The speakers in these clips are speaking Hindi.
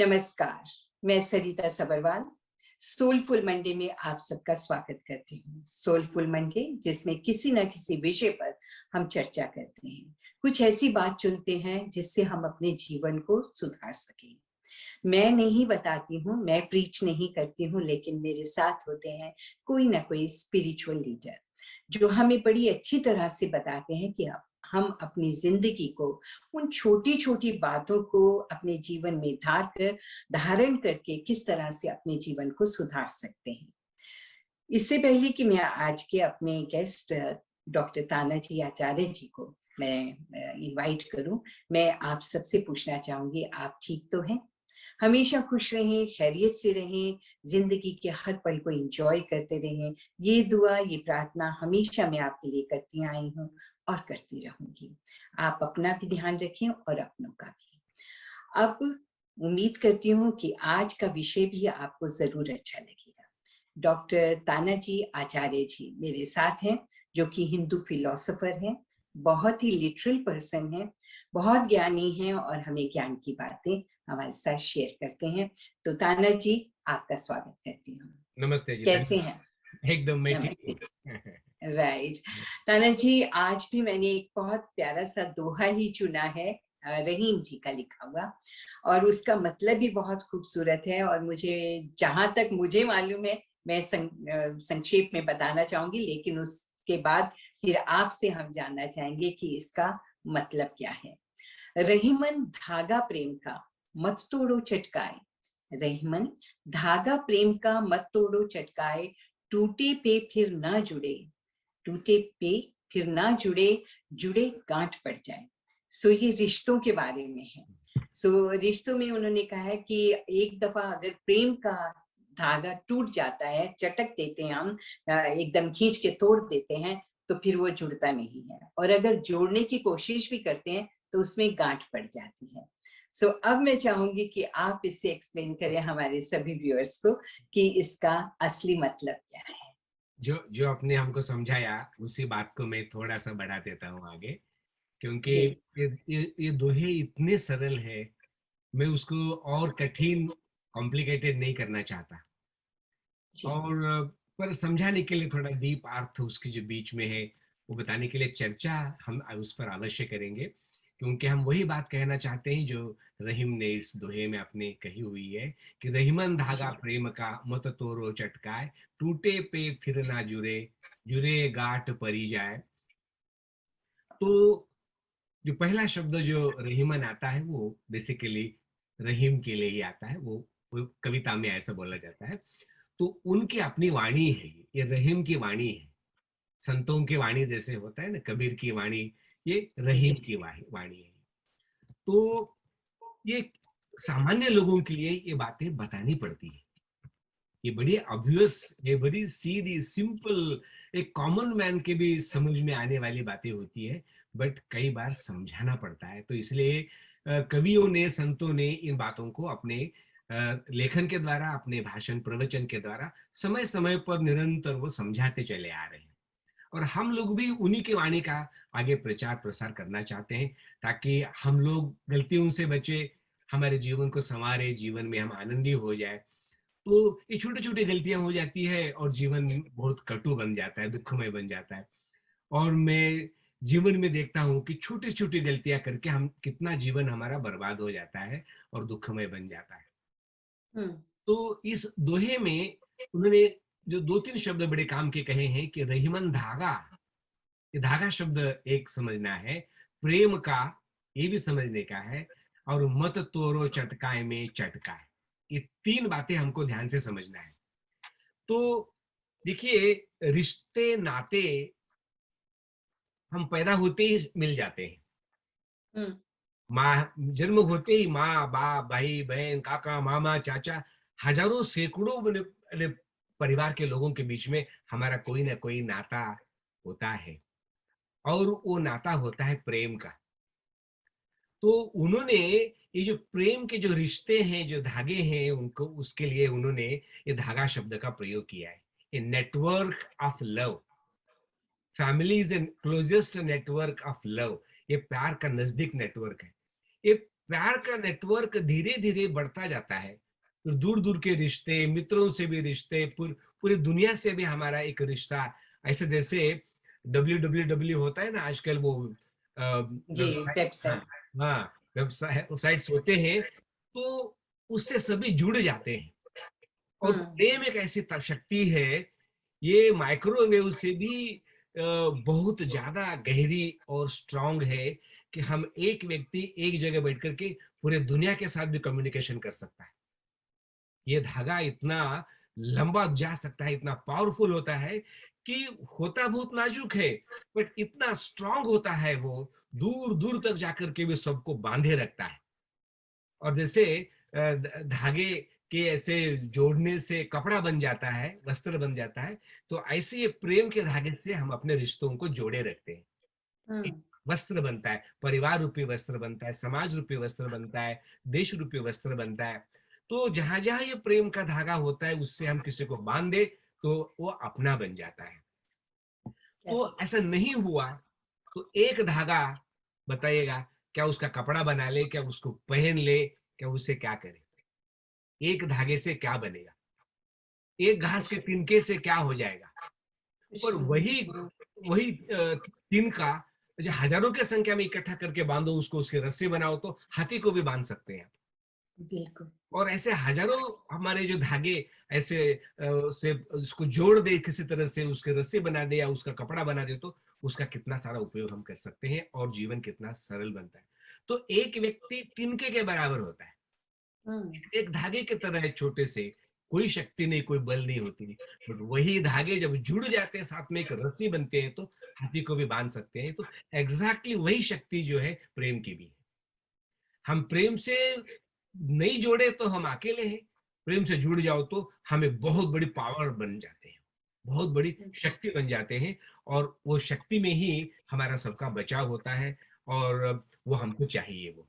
नमस्कार, मैं सरिता सबरवाल सोलफुल मंडे में आप सबका स्वागत करती हूँ। सोलफुल मंडे जिसमें किसी न किसी विषय पर हम चर्चा करते हैं, कुछ ऐसी बात चुनते हैं जिससे हम अपने जीवन को सुधार सकें। मैं नहीं बताती हूँ, मैं प्रीच नहीं करती हूँ, लेकिन मेरे साथ होते हैं कोई ना कोई स्पिरिचुअल लीडर जो हमें बड़ी अच्छी तरह से बताते हैं कि हम अपनी जिंदगी को, उन छोटी छोटी बातों को अपने जीवन में धारण करके किस तरह से अपने जीवन को सुधार सकते हैं। इससे पहले कि मैं आज के अपने गेस्ट डॉक्टर तानाजी आचार्य जी को मैं इनवाइट करूं, मैं आप सबसे पूछना चाहूंगी, आप ठीक तो हैं? हमेशा खुश रहें, खैरियत से रहें, जिंदगी के हर पल को एंजॉय करते रहें। ये दुआ, ये प्रार्थना हमेशा मैं आपके लिए करती आई हूँ और करती रहूंगी। आप अपना भी ध्यान रखें और अपनों का भी। अब उम्मीद करती हूँ कि आज का विषय भी आपको जरूर अच्छा लगेगा। डॉक्टर तानाजी आचार्य जी मेरे साथ हैं, जो कि हिंदू फिलोसोफर हैं, बहुत ही लिटरल पर्सन हैं, बहुत ज्ञानी हैं और हमें ज्ञान की बातें हमारे साथ शेयर करते हैं। तो ताना जी, आपका स्वागत करती हूँ। नमस्ते जी। कैसे हैं? एकदम मैं ठीक नमस्ते। हूँ। राइट। ताना जी, आज भी मैंने एक बहुत प्यारा सा दोहा ही चुना है, रहीम जी का लिखा हुआ, और उसका मतलब भी बहुत खूबसूरत है। और मुझे, जहां तक मुझे मालूम है, मैं संक्षेप में बताना चाहूंगी, लेकिन उसके बाद फिर आपसे हम जानना चाहेंगे कि इसका मतलब क्या है। रहीमन धागा प्रेम का, मत तोड़ो चटकाए। रहीमन धागा प्रेम का, मत तोड़ो चटकाए। टूटे पे फिर ना जुड़े, टूटे पे फिर ना जुड़े, जुड़े गांठ पड़ जाए। सो ये रिश्तों के बारे में है। सो रिश्तों में उन्होंने कहा है कि एक दफा अगर प्रेम का धागा टूट जाता है, चटक देते हैं हम, एकदम खींच के तोड़ देते हैं, तो फिर वो जुड़ता नहीं है। और अगर जोड़ने की कोशिश भी करते हैं तो उसमें गांठ पड़ जाती है। सो अब मैं चाहूंगी कि आप इससे एक्सप्लेन करें हमारे सभी व्यूअर्स को कि इसका असली मतलब क्या है। जो जो आपने हमको समझाया उसी बात को मैं थोड़ा सा बढ़ा देता हूँ आगे, क्योंकि जी ये दोहे इतने सरल है, मैं उसको और कठिन कॉम्प्लिकेटेड नहीं करना चाहता। जी और पर समझाने के लिए थोड़ा डीप अर्थ उसके जो बीच में है वो बताने के लिए चर्चा हम उस पर अवश्य करेंगे, क्योंकि हम वही बात कहना चाहते हैं जो रहीम ने इस दोहे में अपने कही हुई है कि रहीमन धागा जी प्रेम का, मत तोड़ो चटकाए। टूटे पे फिर ना जुड़े, जुड़े गांठ परी जाए। तो जो पहला शब्द जो रहीमन आता है वो बेसिकली रहीम के लिए ही आता है। वो कविता में ऐसा बोला जाता है। तो उनकी अपनी वाणी है, ये रहीम की वाणी है। संतों की वाणी जैसे होता है ना, कबीर की वाणी, ये रहीम जी की वाणी है। तो ये सामान्य लोगों के लिए ये बातें बतानी पड़ती है। ये बड़ी ऑब्वियस, ये बड़ी सीधी सिंपल, एक कॉमन मैन के भी समझ में आने वाली बातें होती है, बट कई बार समझाना पड़ता है। तो इसलिए कवियों ने, संतों ने इन बातों को अपने लेखन के द्वारा, अपने भाषण प्रवचन के द्वारा समय समय पर निरंतर वो समझाते चले आ रहे हैं। और हम लोग भी उन्हीं की वाणी का आगे प्रचार प्रसार करना चाहते हैं, ताकि हम लोग गलतियों से बचे, हमारे जीवन को संवारे, जीवन में हम आनंदी हो जाए। तो ये छोटी छोटी गलतियां हो जाती है और जीवन बहुत कटु बन जाता है, दुखमय बन जाता है। और मैं जीवन में देखता हूँ कि छोटी छोटी गलतियां करके हम कितना जीवन हमारा बर्बाद हो जाता है और दुखमय बन जाता है। हम्म तो इस दोहे में उन्होंने जो दो तीन शब्द बड़े काम के कहे हैं कि रहीमन धागा, ये धागा शब्द एक समझना है, प्रेम का ये भी समझने का है, और मत तोरो चटकाए में चटकाए, ये तीन बातें हमको ध्यान से समझना है। तो देखिए, रिश्ते नाते हम पैदा होते ही मिल जाते हैं। हम्म माँ, जन्म होते ही माँ बाप भाई बहन काका मामा चाचा, हजारों सैकड़ों परिवार के लोगों के बीच में हमारा कोई ना कोई नाता होता है, और वो नाता होता है प्रेम का। तो उन्होंने ये जो प्रेम के जो रिश्ते हैं, जो धागे हैं, उनको, उसके लिए उन्होंने ये धागा शब्द का प्रयोग किया है। ये network of love, family is an closest network of love, ये प्यार का नजदीक नेटवर्क है। ये प्यार का नेटवर्क धीरे धीरे बढ़ता जाता है, तो दूर दूर के रिश्ते, मित्रों से भी रिश्ते, पूरी दुनिया से भी हमारा एक रिश्ता, ऐसे जैसे डब्ल्यू होता है ना आजकल, वो जी, वेबसाइट, हाँ वेबसाइट। हाँ, वेबसाइट्स होते हैं, तो उससे सभी जुड़ जाते हैं। और हम्म। प्रेम एक ऐसी शक्ति है, ये माइक्रोवेव से भी बहुत ज्यादा गहरी और स्ट्रांग है, कि हम एक व्यक्ति एक जगह बैठ करके पूरे दुनिया के साथ भी कम्युनिकेशन कर सकता है। ये धागा इतना लंबा जा सकता है, इतना पावरफुल होता है, कि होता बहुत नाजुक है, बट इतना स्ट्रांग होता है वो, दूर दूर तक जाकर के भी सबको बांधे रखता है। और जैसे धागे के ऐसे जोड़ने से कपड़ा बन जाता है, वस्त्र बन जाता है, तो ऐसे ये प्रेम के धागे से हम अपने रिश्तों को जोड़े रखते हैं। एक हम्म। वस्त्र बनता है, परिवार रूपी वस्त्र बनता है, समाज रूपी वस्त्र बनता है, देश रूपी वस्त्र बनता है। तो जहां जहां ये प्रेम का धागा होता है, उससे हम किसी को बांध दे, तो वो अपना बन जाता है। तो करेक्ट। ऐसा नहीं हुआ, तो एक धागा, बताइएगा, क्या उसका कपड़ा बना ले, क्या उसको पहन ले, क्या उससे क्या करे? एक धागे से क्या बनेगा? एक घास के कुछ तिनके से क्या हो जाएगा? कुछ पर नहीं। वही वही तिनका, जो हजारों की संख्या में इकट्ठा करके बांधो उसको, उसके रस्सी बनाओ, तो हाथी को भी बांध सकते हैं। बिल्कुल। और ऐसे हजारों हमारे जो धागे ऐसे से उसको जोड़ दे, किसी तरह से उसके रस्सी बना दे या उसका कपड़ा बना दे, तो उसका कितना सारा उपयोग हम कर सकते हैं, और जीवन कितना सरल बनता है। तो एक व्यक्ति तिनके के बराबर होता है, हम्म। एक धागे की तरह है, छोटे से, कोई शक्ति नहीं, कोई बल नहीं होती, बट वही धागे जब जुड़ जाते हैं, साथ में एक रस्सी बनते हैं, तो हाथी को भी बांध सकते हैं। तो एग्जैक्टली वही शक्ति जो है प्रेम की भी है। हम प्रेम से नहीं जोड़े तो हम अकेले हैं, प्रेम से जुड़ जाओ तो हम एक बहुत बड़ी पावर बन जाते हैं, बहुत बड़ी शक्ति बन जाते हैं। और वो शक्ति में ही हमारा सबका बचाव होता है, और वो हमको चाहिए वो।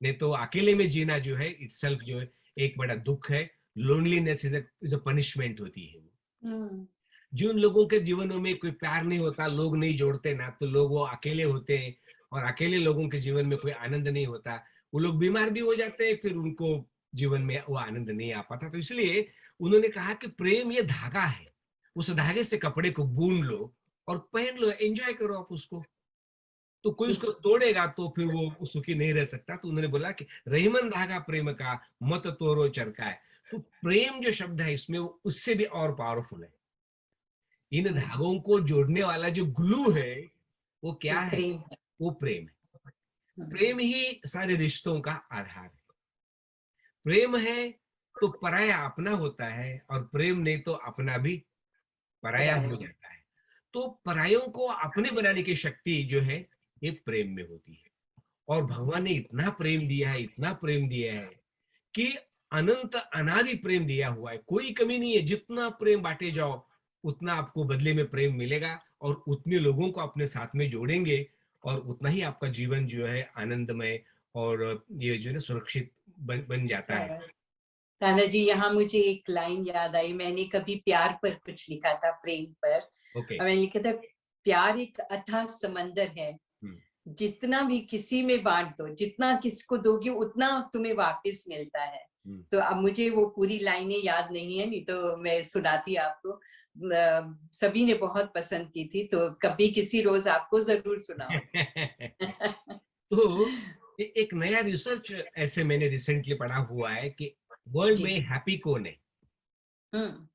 नहीं तो अकेले में जीना जो है इटसेल्फ जो है एक बड़ा दुख है। लोनलीनेस इज अ पनिशमेंट होती है वो। हम्म। जिन लोगों के जीवनों में कोई प्यार नहीं होता, लोग नहीं जोड़ते ना, तो लोग वो अकेले होते हैं, और अकेले लोगों के जीवन में कोई आनंद नहीं होता, वो लोग बीमार भी हो जाते हैं, फिर उनको जीवन में वो आनंद नहीं आ पाता। तो इसलिए उन्होंने कहा कि प्रेम ये धागा है, उस धागे से कपड़े को बुन लो और पहन लो, एंजॉय करो आप उसको। तो कोई उसको बिल्कुल। तोड़ेगा तो फिर वो सुखी नहीं रह सकता। तो उन्होंने बोला कि रहीमन धागा प्रेम का, मत तोड़ो चरका है। तो प्रेम जो शब्द है इसमें, वो उससे भी और पावरफुल है। इन धागों को जोड़ने वाला जो ग्लू है, वो वो क्या है? प्रेम है। वो प्रेम है। हम्म। प्रेम ही सारे रिश्तों का आधार है। प्रेम है तो पराया अपना होता है, और प्रेम नहीं तो अपना भी पराया हो पराया। जाता है। तो परायों को अपने बनाने की शक्ति जो है, ये प्रेम में होती है। और भगवान ने इतना प्रेम दिया है, इतना प्रेम दिया है, कि अनंत अनादि प्रेम दिया हुआ है, कोई कमी नहीं है। जितना प्रेम बांटे जाओ, उतना आपको बदले में प्रेम मिलेगा, और उतने लोगों को अपने साथ में जोड़ेंगे, और उतना ही आपका जीवन जो है आनंदमय, और ये जो है ना सुरक्षित बन जाता है। कान्हा जी, यहाँ मुझे एक लाइन याद आई। मैंने कभी प्यार पर कुछ लिखा था, प्रेम पर, ओके। और मैंने लिखा था, प्यार एक अथाह समंदर है, हम्म। जितना भी किसी में बांट दो, जितना किसको दोगे उतना तुम्हें वापस मिलता है। हम्म। तो अब मुझे वो पूरी लाइनें याद नहीं है, नहीं तो मैं सुनाती आपको। सभी ने बहुत पसंद की थी, तो कभी किसी रोज आपको जरूर सुनाऊंगी। तो एक नया रिसर्च ऐसे मैंने रिसेंटली पढ़ा हुआ है, कि वर्ल्ड जी। में हैप्पी कौन है। हम्म।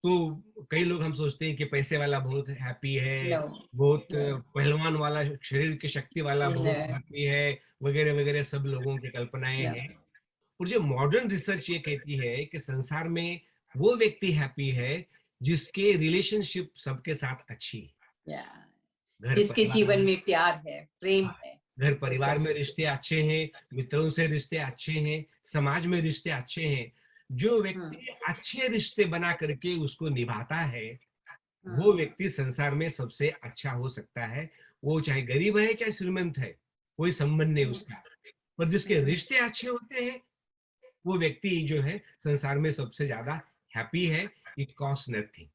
तो कई लोग हम सोचते हैं कि पैसे वाला बहुत हैप्पी है, नो। बहुत नो। पहलवान वाला, शरीर की शक्ति वाला बहुत नो। हैप्पी है, वगैरह वगैरह, सब लोगों की कल्पनाएं नो। हैं। और जो मॉडर्न रिसर्च ये कहती है कि संसार में वो व्यक्ति हैप्पी है जिसके रिलेशनशिप सबके साथ अच्छी है। या घर जिसके परिवार जीवन में, में प्यार है, प्रेम हाँ, है, घर वो परिवार में सबसे। रिश्ते अच्छे हैं, मित्रों से रिश्ते अच्छे हैं, समाज में रिश्ते अच्छे हैं। जो हम्म। व्यक्ति अच्छे रिश्ते बना करके उसको निभाता है, वो हम्म। व्यक्ति संसार में सबसे अच्छा हो सकता है। वो चाहे गरीब है चाहे श्रीमंत है, कोई संबंध नहीं हम्म। उसका। पर जिसके रिश्ते अच्छे होते हैं, वो व्यक्ति जो है संसार में सबसे ज्यादा हैप्पी है। It cost nothing.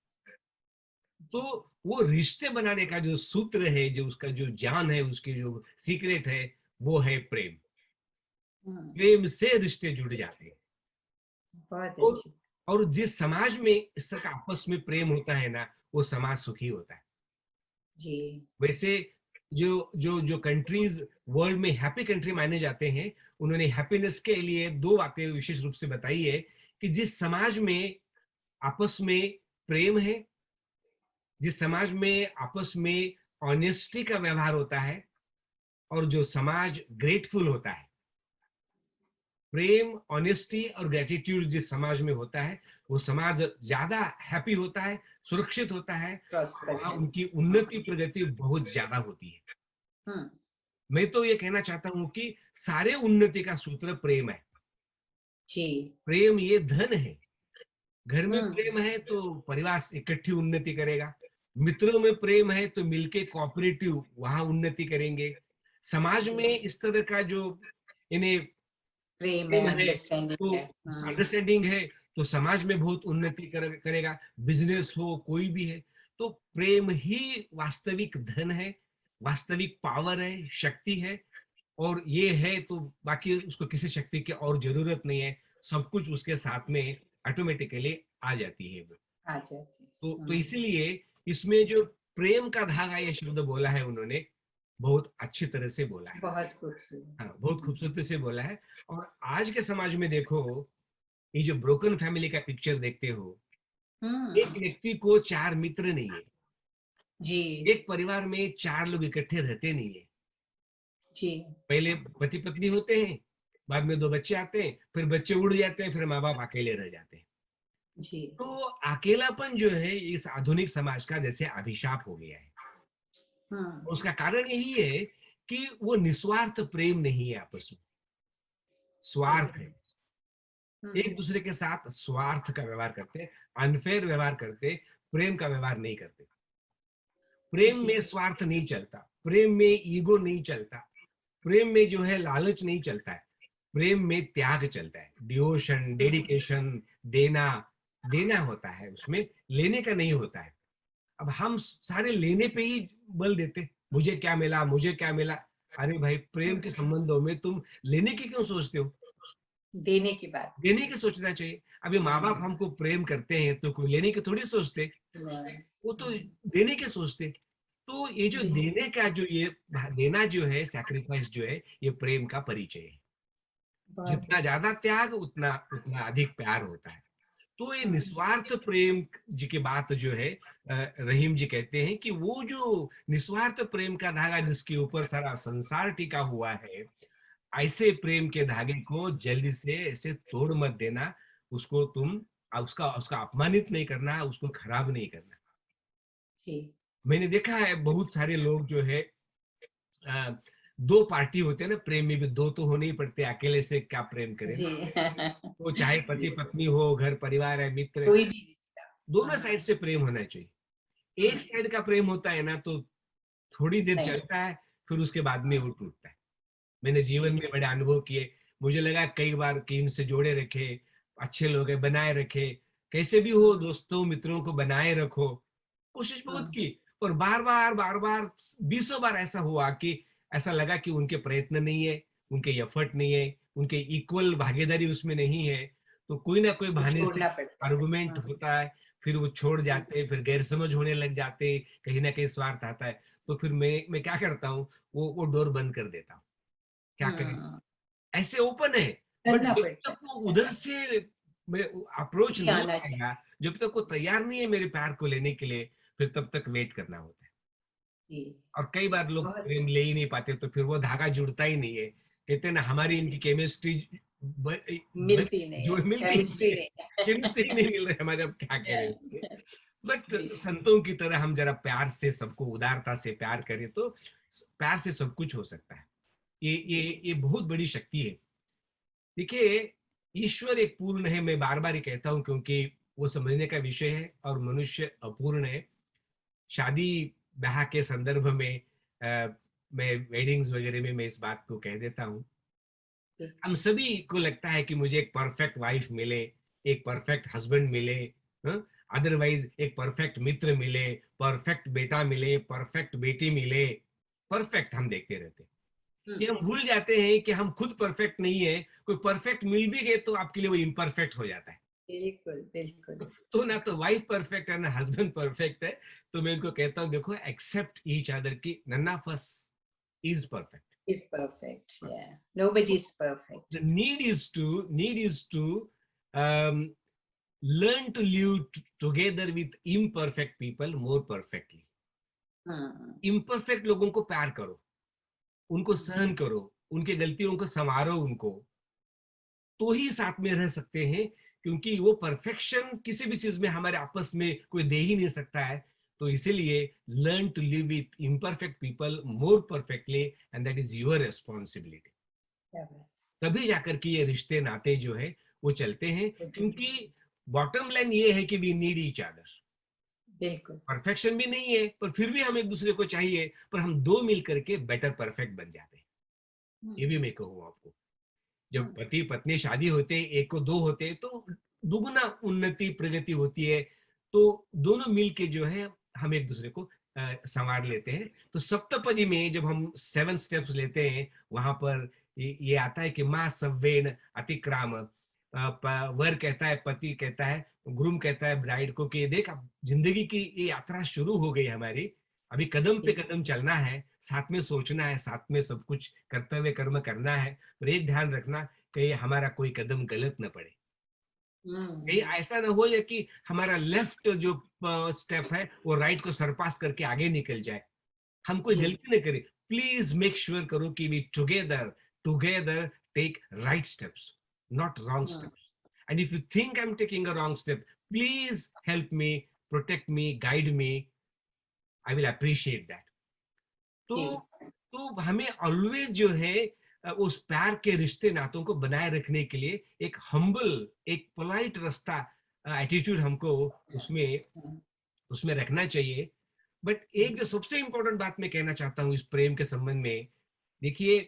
तो जी। वो रिश्ते बनाने का जो सूत्र है, जो उसका जो जान है, उसकी जो सीक्रेट है, वो है प्रेम। प्रेम से रिश्ते जुड़ जाते हैं। बहुत और अच्छी। और जिस समाज में इस तरह का आपस में प्रेम होता है ना, वो समाज सुखी होता है। जी। वैसे जो जो जो कंट्रीज वर्ल्ड में हैप्पी कंट्री माने जाते हैं, उन्होंने हैप्पीनेस के लिए दो बातें विशेष रूप से बताई है कि जिस समाज में आपस में प्रेम है, जिस समाज में आपस में ऑनेस्टी का व्यवहार होता है, और जो समाज ग्रेटफुल होता है, प्रेम, ऑनेस्टी और ग्रेटिट्यूड जिस समाज में होता है, वो समाज ज्यादा हैप्पी होता है, सुरक्षित होता है, प्रॉस्पर वहां है। उनकी उन्नति प्रगति बहुत ज्यादा होती है। हम्म। मैं तो ये कहना चाहता हूं कि सारे उन्नति का सूत्र प्रेम है। जी। प्रेम ये धन है। घर में हम्म। प्रेम है तो परिवार इकट्ठी उन्नति करेगा। मित्रों में प्रेम है तो मिलके कोऑपरेटिव वहां उन्नति करेंगे। समाज जी। में इस तरह का जो इन्हें प्रेम है, प्रेम है, अंडरस्टैंडिंग तो है। अंडरस्टैंडिंग है, तो समाज में बहुत उन्नति करेगा। बिजनेस हो कोई भी है, तो प्रेम ही वास्तविक धन है, वास्तविक पावर है, शक्ति है। और ये है तो बाकी उसको किसी शक्ति की और जरूरत नहीं है, सब कुछ उसके साथ में ऑटोमेटिकली आ जाती है वो। आ जाती। तो इसीलिए इसमें जो प्रेम का धागा ये शब्द बोला है उन्होंने, बहुत अच्छी तरह से बोला है। बहुत खूबसूरत। हाँ, बहुत खूबसूरती से बोला है। और आज के समाज में देखो, ये जो ब्रोकन फैमिली का पिक्चर देखते हो, एक हम्म। व्यक्ति को चार मित्र नहीं है, जी। एक परिवार में चार लोग इकट्ठे रहते नहीं है। जी। पहले पति पत्नी होते हैं, बाद में दो बच्चे आते हैं, फिर बच्चे उड़ जाते हैं, फिर माँ बाप अकेले रह जाते हैं। जी। तो अकेलापन जो है इस आधुनिक समाज का जैसे अभिशाप हो गया है। हम्म। उसका कारण यही है कि वो निस्वार्थ प्रेम नहीं है, आपस में स्वार्थ है। एक हम्म। दूसरे के साथ स्वार्थ का व्यवहार करते, अनफेयर व्यवहार करते, प्रेम का व्यवहार नहीं करते। प्रेम जी। में स्वार्थ नहीं चलता, प्रेम में ईगो नहीं चलता, प्रेम में जो है लालच नहीं चलता है। प्रेम में त्याग चलता है, डिवोशन, डेडिकेशन, देना। देना होता है उसमें, लेने का नहीं होता है। अब हम सारे लेने पे ही बल देते, मुझे क्या मिला, मुझे क्या मिला। अरे भाई, प्रेम के हम्म। संबंधों में तुम लेने की क्यों सोचते हो? देने की बात। देने की सोचना चाहिए। अभी माँ बाप हम्म। हमको प्रेम करते हैं तो कोई लेने की थोड़ी सोचते, वो तो देने के सोचते। तो ये जो बिल्कुल। देने का जो ये देना जो है, सैक्रिफाइस जो है, ये प्रेम का परिचय है। बहुत जितना अच्छा। ज्यादा त्याग उतना उतना अधिक प्यार होता है। तो ये हम्म। निस्वार्थ प्रेम जी की बात जो है, रहीम जी कहते हैं कि वो जो निस्वार्थ प्रेम का धागा जिसके ऊपर सारा संसार टिका हुआ है, ऐसे प्रेम के धागे को जल्दी से ऐसे तोड़ मत देना। उसको तुम उसका उसका अपमानित नहीं करना, उसको खराब नहीं करना। जी। मैंने देखा है बहुत सारे लोग जो है, अ, दो पार्टी होते हैं ना प्रेम में भी, दो तो होने ही पड़ते हैं, अकेले से क्या प्रेम करें जी। ना। तो चाहे पति जी। पत्नी हो, घर परिवार है, मित्र है, कोई भी रिश्ता। दोनों साइड हाँ। से प्रेम होना चाहिए। एक हम्म। साइड का प्रेम होता है ना तो थोड़ी देर नहीं। चलता है, फिर उसके बाद में हाँ। वो टूटता है। मैंने जीवन जी। में बड़े अनुभव किए। मुझे लगा कई बार कि इनसे जोड़े रखे, अच्छे लोग हैं, बनाए रखे। कैसे भी हो, हम्म। दोस्तों मित्रों को बनाए रखो। कोशिश बहुत हाँ। की, और बार बार बीसों बार ऐसा हुआ कि ऐसा लगा कि उनके प्रयत्न नहीं है, उनके एफर्ट नहीं है, उनके इक्वल भागीदारी उसमें नहीं है। तो कोई ना कोई तो बहाने से छोड़ना पड़ता है। आर्गुमेंट हाँ। होता है, फिर वो छोड़ हम्म। जाते, फिर गैरसमझ होने लग जाते, कहीं ना कहीं स्वार्थ आता है। तो फिर मैं क्या करता हूँ, वो डोर बंद कर देता हूँ। क्या करें, हम्म। ऐसे ओपन है, बट करना जब पड़ता तक वो है। उधर से अप्रोच नहीं नहीं आना चाहिए। आएगा, जब तक वो तैयार नहीं है मेरे प्यार को लेने के लिए, फिर तब तक वेट करना होता है। जी। और कई बार लोग बहुत। प्रेम ले ही नहीं पाते, तो फिर वो धागा जुड़ता ही नहीं है। कहते हैं ना, हमारी इनकी केमिस्ट्री मिलती नहीं जो है, मिलती ही नहीं केमिस्ट्री है, नहीं है। केमिस्ट्री ही नहीं मिल रही हमारे, अब क्या करें उसके। नहीं। बट जी। संतों की तरह हम जरा प्यार से सबको उदारता से प्यार करें तो प्यार से सब कुछ हो सकता है। जी। ये बहुत बड़ी शक्ति है। देखिए, ईश्वर एक पूर्ण है, मैं बार बार ये कहता हूं, क्योंकि वो समझने का विषय है, और मनुष्य अपूर्ण है। शादी ब्याह के संदर्भ में, मैं वेडिंग्स वगैरह में मैं इस बात को कह देता हूँ। जी। हम सभी को लगता है कि मुझे एक परफेक्ट वाइफ मिले, एक परफेक्ट हस्बैंड मिले, अदरवाइज एक परफेक्ट मित्र मिले, परफेक्ट बेटा मिले, परफेक्ट बेटी मिले। परफेक्ट हम देखते रहते हैं। कि हम भूल जाते हैं कि हम खुद परफेक्ट नहीं है, कोई परफेक्ट मिल भी गए तो आपके लिए वो इम्परफेक्ट हो जाता है। बिल्कुल, बिल्कुल। तो ना तो वाइफ परफेक्ट है ना हस्बैंड परफेक्ट है, तो मैं इनको कहता हूँ देखो एक्सेप्ट ईच अदर की none of us is perfect. Is perfect, yeah. Nobody is The perfect. need is to um, learn to live together with imperfect people more perfectly. Hmm. Imperfect लोगों को प्यार करो, उनको Hmm. सहन करो, उनके गलतियों को संवारो उनको, तो ही साथ में रह सकते हैं। क्योंकि वो परफेक्शन किसी भी चीज में हमारे आपस में कोई दे ही नहीं सकता है। तो इसीलिए learn to live with imperfect people more perfectly and that is your responsibility. क्या बात। तभी जाकर के ये रिश्ते नाते जो है वो चलते हैं। बिल्कुल, क्योंकि बॉटम लाइन ये है कि वी नीड ईच अदर। बिल्कुल। परफेक्शन भी नहीं है पर फिर भी हम एक दूसरे को चाहिए, पर हम दो मिल करके बेटर परफेक्ट बन जाते हैं। ये भी मैं कहूँ आपको, जब Hmm. पति पत्नी शादी होते एक को दो होते तो दुगुना उन्नति प्रगति होती है। तो दोनों मिलके जो है हम एक दूसरे को संवार लेते हैं। तो सप्तपदी में जब हम 7 स्टेप्स लेते हैं वहां पर ये आता है कि माँ सव्वेन अतिक्राम। वर कहता है, पति कहता है, ग्रूम कहता है ब्राइड को कि देख अब जिंदगी की ये यात्रा शुरू हो गई हमारी, अभी कदम पे कदम चलना है, साथ में सोचना है, साथ में सब कुछ कर्तव्य कर्म करना है। पर एक ध्यान रखना कहीं हमारा कोई कदम गलत न पड़े, कहीं Hmm. ऐसा ना हो जाए कि हमारा लेफ्ट जो स्टेप है वो राइट को सरपास करके आगे निकल जाए, हम कोई जी। गलती न करें। प्लीज मेक श्योर करो कि we together together take right steps, not wrong Hmm. Steps. And if you think I am taking a wrong step, please help me, protect me, guide me, I will appreciate that. जी। तो हमें ऑलवेज जो है उस प्यार के रिश्ते नातों को बनाए रखने के लिए एक हम्बल, एक पोलाइट रास्ता एटीट्यूड हमको उसमें Hmm. उसमें रखना चाहिए। बट एक जो सबसे इंपॉर्टेंट बात मैं कहना चाहता हूँ इस प्रेम के संबंध में, देखिए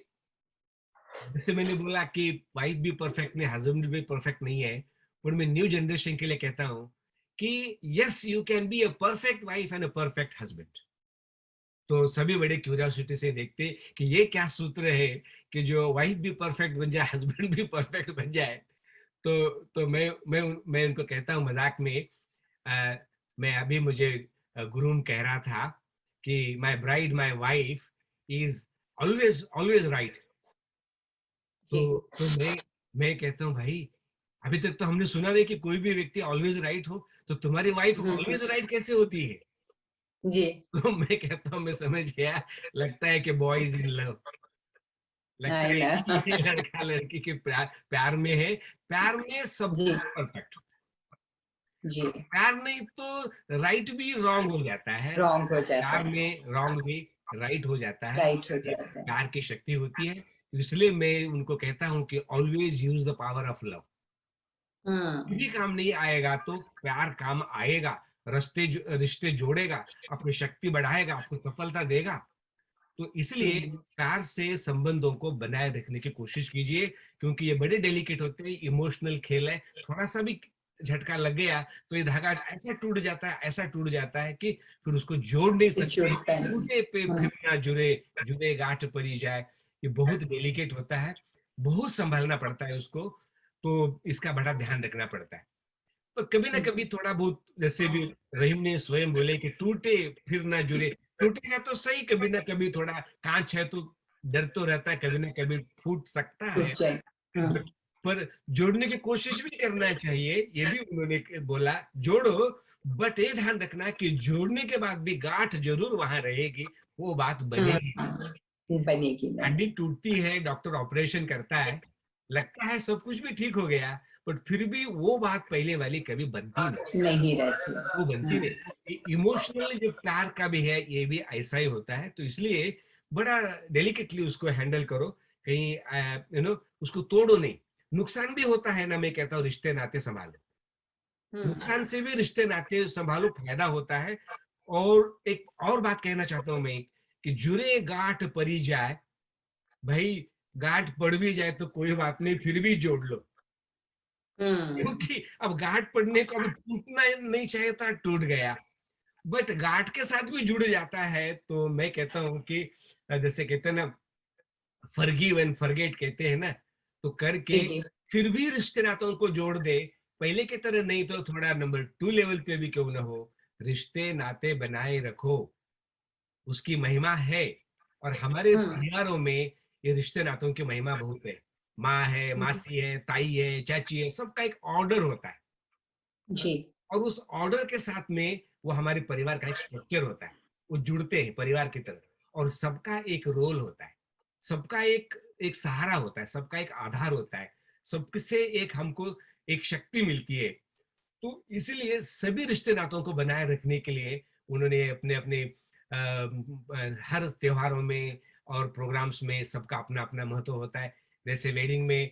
जैसे मैंने बोला कि वाइफ भी परफेक्ट नहीं, हस्बैंड भी परफेक्ट नहीं है, पर मैं न्यू जनरेशन के लिए कहता हूँ कि yes you can be a perfect wife and a perfect husband. तो सभी बड़े क्यूरियोसिटी से देखते कि ये क्या सूत्र है कि जो वाइफ भी परफेक्ट बन जाए, हस्बैंड भी परफेक्ट बन जाए। तो मैं उनको कहता हूँ मजाक में, मैं अभी मुझे गुरुम कह रहा था कि my bride my wife is always always right. जी। तो मैं कहता हूँ भाई अभी तक तो हमने सुना नहीं कि कोई भी व्यक्ति ऑलवेज राइट हो, तो तुम्हारी वाइफ ऑलवेज राइट कैसे होती है? जी। तो मैं कहता हूँ मैं समझ गया, लगता है कि बॉयज इन लव, लगता आई है ना। कि ये लड़का लड़की के प्यार प्यार में है। प्यार में सब जी। कुछ परफेक्ट होता जी। है, प्यार नहीं तो राइट भी रॉन्ग हो जाता है, रॉन्ग हो जाता प्यार है। में रॉन्ग भी राइट हो जाता है। राइट हो ये जाता है। प्यार की शक्ति होती है। तो इसलिए मैं उनको कहता हूँ कि always use the power of love. भी हम्म। काम नहीं आएगा तो प्यार काम आएगा, रिश्ते जोड़ेगा, अपनी शक्ति बढ़ाएगा, आपको सफलता देगा। तो इसलिए हम्म। प्यार से संबंधों को बनाए रखने की कोशिश कीजिए, क्योंकि ये बड़े डेलिकेट होते हैं, इमोशनल खेल है। थोड़ा सा भी झटका लग गया तो ये धागा ऐसा टूट जाता है, ऐसा टूट जाता है कि फिर उसको जोड़ नहीं ये सकते। जुड़ता नहीं। टूटे पे हम्म। फिर ना जुड़े, जुड़े गांठ परी जाए। ये बहुत डेलिकेट होता है, बहुत संभालना पड़ता है उसको। तो इसका बड़ा ध्यान रखना पड़ता है। पर कभी ना कभी थोड़ा बहुत, जैसे भी रहीम ने स्वयं बोले कि टूटे फिर ना जुड़े, टूटेगा तो सही, कभी ना कभी थोड़ा कांच है तो डर तो रहता है, कभी ना कभी फूट सकता टूट है। जाए। हम्म। पर जोड़ने की कोशिश भी करना चाहिए, ये भी उन्होंने बोला जोड़ो, बट ये ध्यान रखना कि जोड़ने के बाद भी गांठ जरूर वहां रहेगी, वो बात बनेगी। बनेगी हड्डी नहीं। टूटती है, डॉक्टर ऑपरेशन करता है, लगता है सब कुछ भी ठीक हो गया, बट फिर भी वो बात पहले वाली कभी बनती नहीं, नहीं रहती। वो बनती नहीं। इमोशनली जो प्यार का भी है ये भी ऐसा ही होता है। तो इसलिए बड़ा डेलिकेटली उसको हैंडल करो, कहीं उसको तोड़ो नहीं। नुकसान भी होता है ना, मैं कहता हूँ रिश्ते नाते संभालो, हम्म। नुकसान से भी रिश्ते नाते संभालो, फायदा होता है। और एक और बात कहना चाहता हूँ मैं कि जुरे गांठ परी जाए, भाई गांठ पड़ भी जाए तो कोई बात नहीं, फिर भी जोड़ लो। हम्म। क्योंकि अब गांठ पड़ने को अब टूटना नहीं चाहिए था, टूट गया, बट गांठ के साथ भी जुड़ जाता है। तो मैं कहता हूँ कि जैसे कहते हैं ना, फॉरगिव एंड फॉरगेट कहते हैं ना, तो करके जी फिर भी रिश्ते नातों को जोड़ दे, पहले की तरह नहीं तो थोड़ा नंबर 2 लेवल पे भी क्यों ना हो, रिश्ते नाते बनाए रखो, उसकी महिमा है। और हमारे हम्म परिवारों में ये रिश्ते नातों की महिमा बहुत है। माँ है, हम्म, मासी है, ताई है, चाची है, सबका एक ऑर्डर होता है। जी और उस ऑर्डर के साथ में वो हमारे परिवार का एक स्ट्रक्चर होता है, वो जुड़ते हैं परिवार की तरह, और सबका एक रोल होता है, सबका एक एक सहारा होता है, सबका एक आधार होता है, सबसे एक हमको एक शक्ति मिलती है। तो इसीलिए सभी रिश्ते नातों को बनाए रखने के लिए उन्होंने अपने अपने हर त्योहारों में और प्रोग्राम्स में सबका अपना अपना महत्व होता है। जैसे वेडिंग में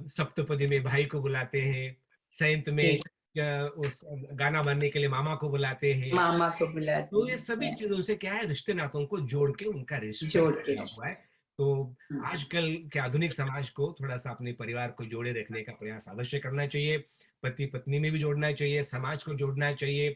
सप्तपदी में भाई को बुलाते हैं, संयंत में जी, उस गाना बनने के लिए मामा को बुलाते हैं। मामा को बुलाते तो ये सभी हैं, चीजों से क्या है, रिश्ते नातों को जोड़ के उनका जोड़ रिस्पेक्ट के किया हुआ है। तो हम्म, आजकल के आधुनिक समाज को थोड़ा सा अपने परिवार को जोड़े रखने का प्रयास अवश्य करना चाहिए। पति पत्नी में भी जोड़ना चाहिए, समाज को जोड़ना चाहिए।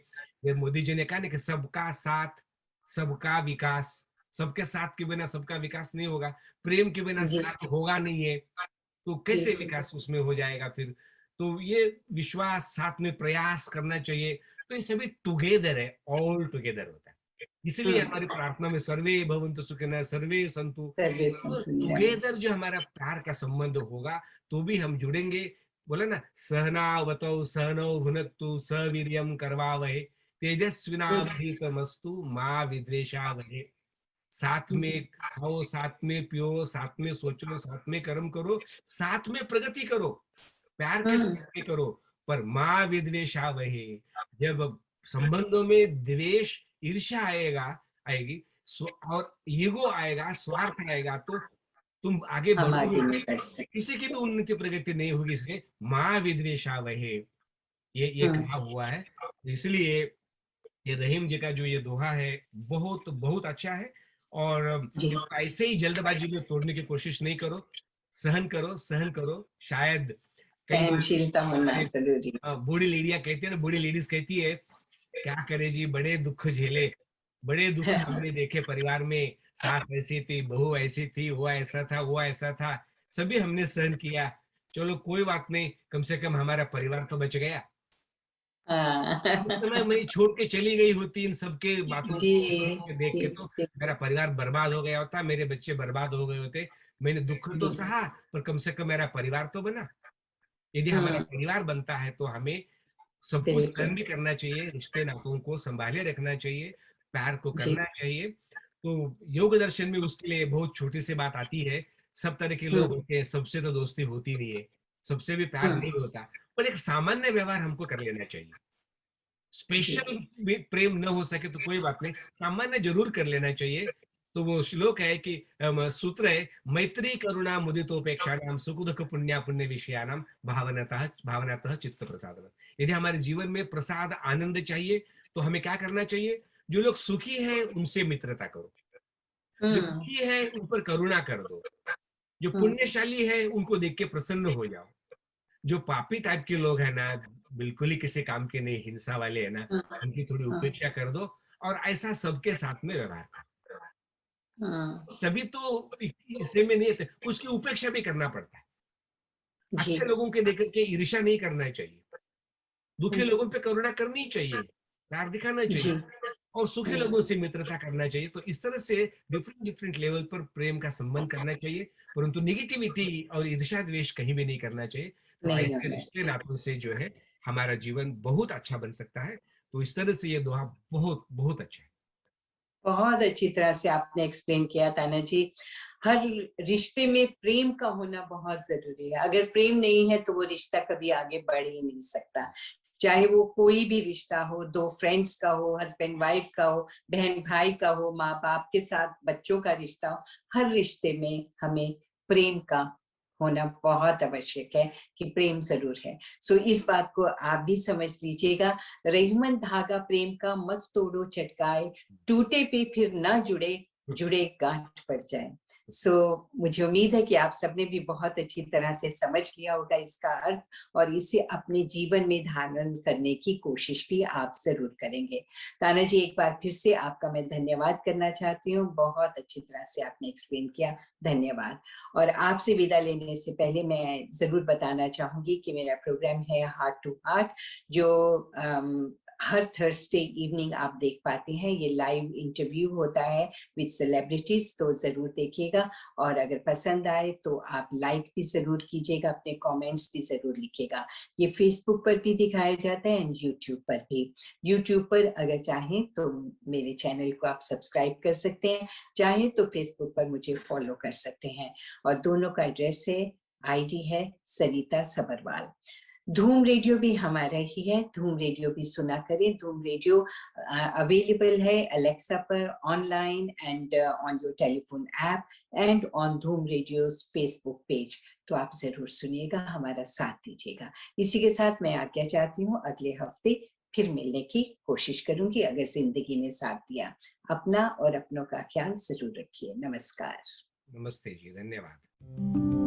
ये मोदी जी ने कहा ना कि सबका साथ, सबका विकास। सबके साथ के बिना सबका विकास नहीं होगा, प्रेम के बिना जी साथ होगा नहीं है, तो कैसे बिल्कुल, विकास उसमें हो जाएगा फिर। तो ये विश्वास, साथ में प्रयास करना चाहिए। तो ये सभी टुगेदर है, ऑल टुगेदर होता है। इसलिए हम्म, हमारी प्रार्थना में सर्वे भवन्तु सुखिनः सर्वे सन्तु। सर्वे तो संतु निरामया। टुगेदर जो हमारा प्यार का संबंध होगा, तो भी हम जुड़ेंगे। बोला ना, सहनावतौ सहनौ भुनक्तु सवीर्यं करवावहै तेजस्विनावधीतमस्तु माँ विद्वेषावहै। साथ में खाओ, साथ में पियो, साथ में सोचो, साथ में कर्म करो, साथ में प्रगति करो, प्यार के हम्म, साथ में करो। पर माँ विद्वेषा वही, जब संबंधों में द्वेष, ईर्ष्या आएगी, और ईगो आएगा, स्वार्थ आएगा, तो तुम आगे हम बढ़ोगे आगे नहीं, नहीं बढ़ सकते। किसी की भी उन्नति प्रगति नहीं होगी। इसलिए माँ विद्वेषा वही, ये हम्म, कहा हुआ है। इसलिए ये रहीम जी का जो ये दोहा है, बहुत बहुत अच्छा है। और जी, इसको ऐसे ही जल्दबाजी में तोड़ने की कोशिश नहीं करो, सहन करो, सहन करो। शायद कई बार सहनशीलता होना हमारे जरूरी बूढ़ी लेडियां कहती है ना, बूढ़ी लेडीज कहती है, क्या करे जी, बड़े दुख झेले, बड़े दुख है। हमने देखे परिवार में, सास ऐसी थी, बहू ऐसी थी, वो ऐसा था, वो ऐसा था, सभी हमने सहन किया। चलो कोई बात नहीं, कम से कम हमारा परिवार तो बच गया। हाँ। उस समय मैं छोड़ के चली गई होती इन सबके बातों जी को देख जी के, तो मेरा परिवार बर्बाद हो गया होता, मेरे बच्चे बर्बाद हो गए होते। मैंने दुख तो जी, सहा, पर कम से कम मेरा परिवार तो बना। यदि हमारा हम्म, परिवार बनता है तो हमें सब कुछ बिल्कुल, सहन भी करना चाहिए, रिश्ते नातों को संभाले रखना चाहिए, प्यार को जी, करना चाहिए। तो योग दर्शन में उसके लिए बहुत छोटी सी बात आती है। सब तरह के लोग हम्म, होते हैं, सबसे तो दोस्ती होती नहीं है, सबसे भी प्यार हम्म, नहीं होता, पर एक सामान्य व्यवहार हमको कर लेना चाहिए। जी, स्पेशल प्रेम न हो सके तो कोई बात नहीं, सामान्य जरूर कर लेना चाहिए। तो वो श्लोक है कि सूत्र है, मैत्री करुणा मुदितोपेक्षा नाम सुख दुख पुण्य पुण्य विषयानाम भावनातः भावनातः चित्त प्रसाद। यदि हमारे जीवन में प्रसाद आनंद चाहिए, तो हमें क्या करना चाहिए? जो लोग सुखी है उनसे मित्रता करो, जो हम्म, दुखी है उन पर करुणा कर दो, जो हम्म, पुण्यशाली है उनको देख के प्रसन्न हो जाओ। जो पापी टाइप के लोग हैं ना, बिल्कुल ही किसी काम के नहीं, हिंसा वाले है ना, उनकी थोड़ी हम्म, उपेक्षा कर दो। और ऐसा सबके साथ में व्यवहार करो। हम्म, सभी तो इसे में नहीं होते, उसकी उपेक्षा भी करना पड़ता है। जी, अच्छे लोगों के देख के ईर्ष्या नहीं करना चाहिए, दुखी हम्म, लोगों पे करुणा करनी चाहिए, प्यार दिखाना जी, चाहिए, और सुखी लोगों से मित्रता करना चाहिए। तो इस तरह से डिफरेंट डिफरेंट लेवल पर प्रेम का संबंध करना चाहिए, परंतु निगेटिविटी और ईर्ष्या द्वेष कहीं भी नहीं करना चाहिए। तो नहीं ऐसे होना रिश्ते चाहिए। नातों से जो है हमारा जीवन बहुत अच्छा बन सकता है। तो इस तरह से ये दोहा बहुत बहुत अच्छा है। बहुत अच्छी तरह से आपने एक्सप्लेन किया ताना जी। हर रिश्ते में प्रेम का होना बहुत जरूरी है। अगर प्रेम नहीं है तो वो रिश्ता कभी आगे बढ़ ही नहीं सकता। चाहे वो कोई भी रिश्ता हो, दो फ्रेंड्स का हो, हस्बैंड वाइफ का हो, बहन भाई का हो, माँ बाप के साथ बच्चों का रिश्ता हो, हर रिश्ते में हमें प्रेम का होना बहुत आवश्यक है कि प्रेम जरूर है। सो इस बात को आप भी समझ लीजिएगा। रहीमन धागा प्रेम का मत तोड़ो चटकाए, टूटे पे फिर ना जुड़े, जुड़े गांठ पड़ जाए। सो मुझे उम्मीद है कि आप सबने भी बहुत अच्छी तरह से समझ लिया होगा इसका अर्थ, और इसे अपने जीवन में धारण करने की कोशिश भी आप जरूर करेंगे। ताना जी, एक बार फिर से आपका मैं धन्यवाद करना चाहती हूँ, बहुत अच्छी तरह से आपने एक्सप्लेन किया, धन्यवाद। और आपसे विदा लेने से पहले मैं जरूर बताना चाहूंगी कि मेरा प्रोग्राम है हार्ट टू हार्ट, जो हर थर्सडे इवनिंग आप देख पाते हैं। ये लाइव इंटरव्यू होता है विद सेलिब्रिटीज, तो जरूर देखिएगा। और अगर पसंद आए तो आप लाइक भी जरूर कीजिएगा, अपने कमेंट्स भी जरूर लिखिएगा। ये फेसबुक पर भी दिखाया जाता है एंड यूट्यूब पर भी। यूट्यूब पर अगर चाहें तो मेरे चैनल को आप सब्सक्राइब कर सकते हैं, चाहे तो फेसबुक पर मुझे फॉलो कर सकते हैं। और दोनों का एड्रेस है, आईडी है सरिता सबरवाल। धूम रेडियो भी हमारा ही है, धूम रेडियो भी सुना करें। धूम रेडियो अवेलेबल है अलेक्सा पर, online and on your telephone app and on धूम रेडियो फेसबुक पेज। तो आप जरूर सुनिएगा, हमारा साथ दीजिएगा। इसी के साथ मैं आज्ञा चाहती हूँ, अगले हफ्ते फिर मिलने की कोशिश करूंगी अगर जिंदगी ने साथ दिया। अपना और अपनों का ख्याल जरूर रखिए। नमस्कार। नमस्ते जी, धन्यवाद।